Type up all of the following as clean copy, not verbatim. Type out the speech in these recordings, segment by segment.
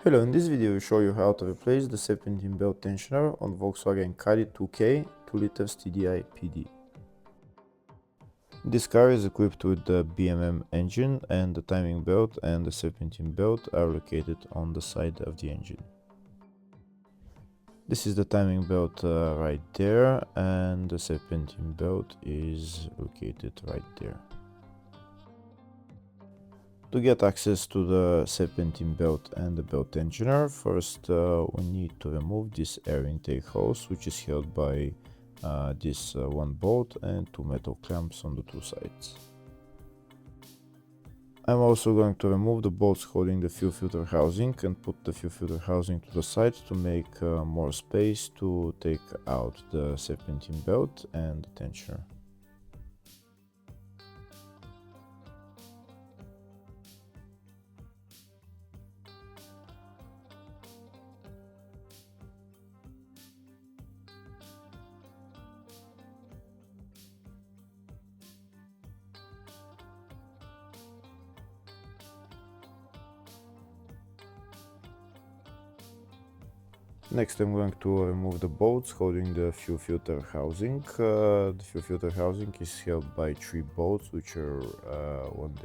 Hello, in this video we show you how to replace the Serpentine belt tensioner on Volkswagen Caddy 2K 2 liters TDI PD. This car is equipped with the BMM engine, and the timing belt and the Serpentine belt are located on the side of the engine. This is the timing belt right there, and the Serpentine belt is located right there. To get access to the Serpentine belt and the belt tensioner, first we need to remove this air intake hose, which is held by this one bolt and two metal clamps on the two sides. I'm also going to remove the bolts holding the fuel filter housing and put the fuel filter housing to the side to make more space to take out the Serpentine belt and the tensioner. Next, I'm going to remove the bolts holding the fuel filter housing. The fuel filter housing is held by three bolts, which are one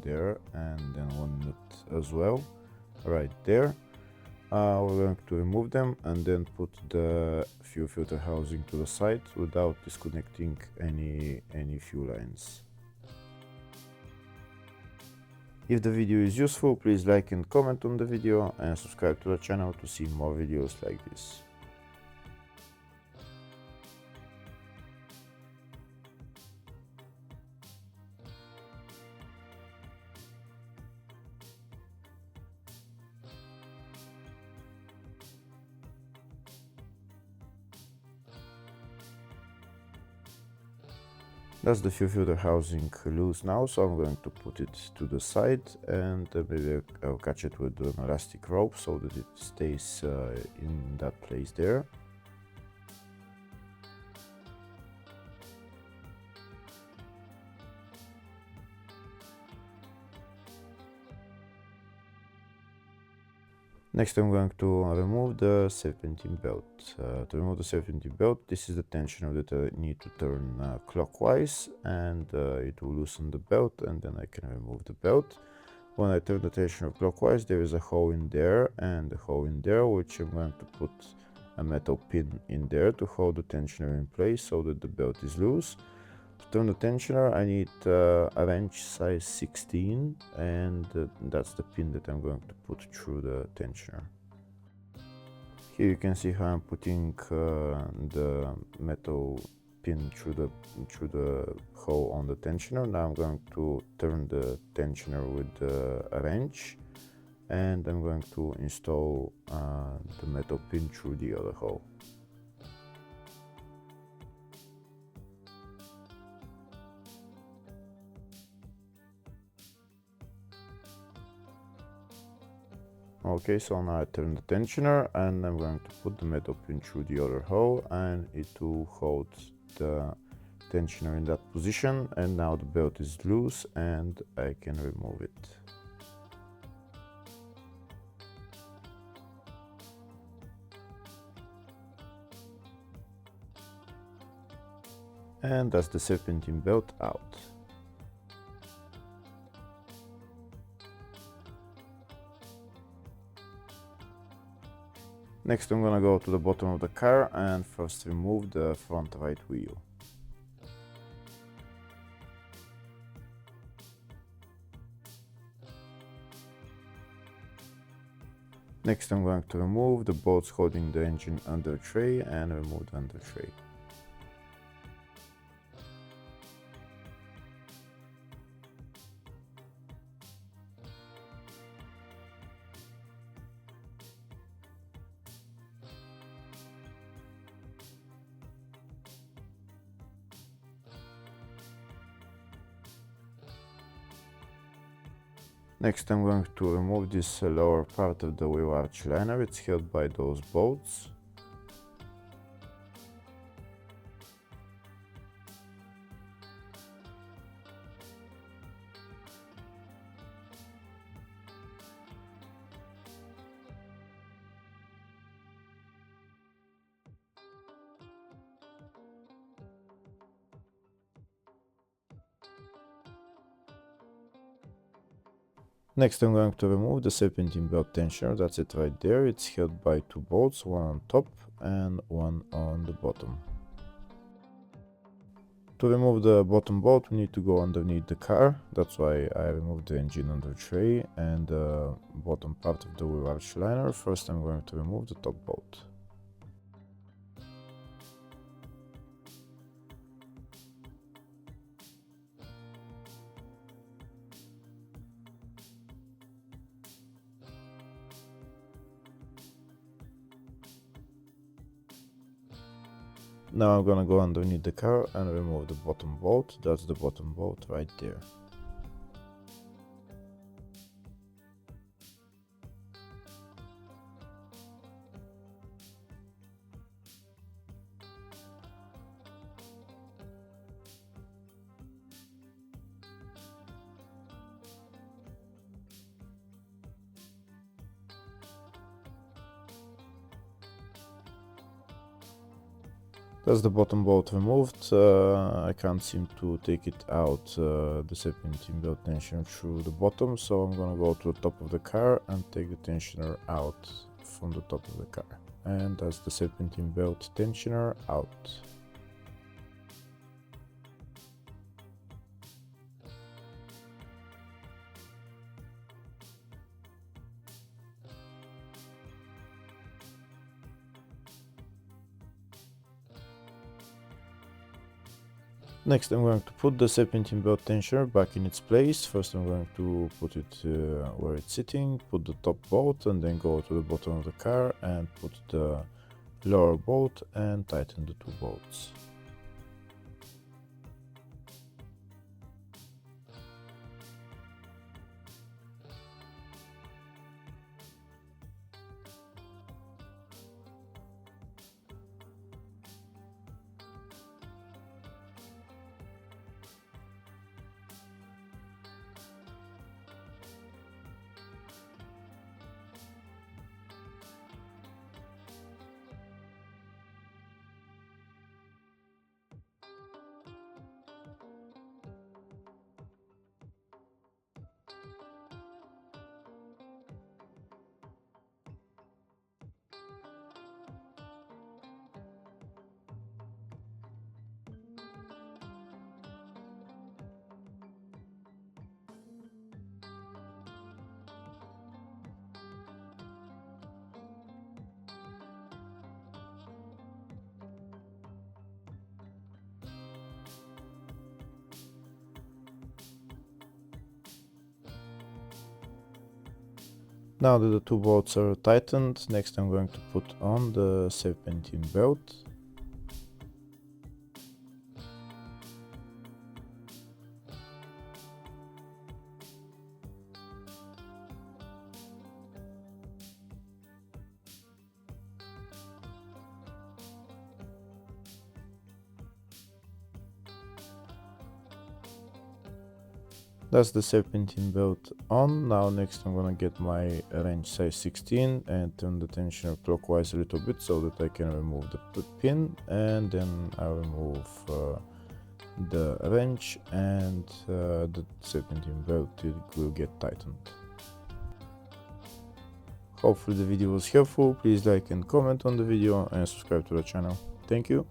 there, and then one nut as well, right there. We're going to remove them and then put the fuel filter housing to the side without disconnecting any fuel lines. If the video is useful, please like and comment on the video and subscribe to the channel to see more videos like this. That's the fuel filter housing loose now, so I'm going to put it to the side, and maybe I'll catch it with an elastic rope so that it stays in that place there. Next, I'm going to remove the Serpentine belt. To remove the Serpentine belt, this is the tensioner that I need to turn clockwise, and it will loosen the belt, and then I can remove the belt. When I turn the tensioner clockwise, there is a hole in there and a hole in there, which I'm going to put a metal pin in there to hold the tensioner in place so that the belt is loose. To turn the tensioner, I need a wrench size 16, and that's the pin that I'm going to put through the tensioner. Here you can see how I'm putting the metal pin through the hole on the tensioner. Now I'm going to turn the tensioner with a wrench, and I'm going to install the metal pin through the other hole. Okay, so now I turn the tensioner, and I'm going to put the metal pin through the other hole, and it will hold the tensioner in that position, and now the belt is loose and I can remove it. And that's the Serpentine belt out. Next, I'm gonna go to the bottom of the car and first remove the front right wheel. Next, I'm going to remove the bolts holding the engine under tray and remove the under tray. Next, I'm going to remove this lower part of the wheel arch liner. It's held by those bolts. Next I'm going to remove the serpentine belt tensioner, that's it right there. It's held by two bolts, one on top and one on the bottom. To remove the bottom bolt we need to go underneath the car, that's why I removed the engine under tray and the bottom part of the wheel arch liner. First I'm going to remove the top bolt. Now I'm gonna go underneath the car and remove the bottom bolt, that's the bottom bolt right there. That's the bottom bolt removed. I can't seem to take it out, the serpentine belt tensioner through the bottom, so I'm gonna go to the top of the car and take the tensioner out from the top of the car. And that's the serpentine belt tensioner out. Next I'm going to put the serpentine belt tensioner back in its place. First I'm going to put it where it's sitting, put the top bolt and then go to the bottom of the car and put the lower bolt and tighten the two bolts. Now that the two bolts are tightened, next I'm going to put on the serpentine belt. That's the serpentine belt on. Now next I'm gonna get my wrench size 16 and turn the tensioner clockwise a little bit so that I can remove the pin, and then I'll remove the wrench and the serpentine belt will get tightened. Hopefully the video was helpful. Please like and comment on the video and subscribe to the channel. Thank you.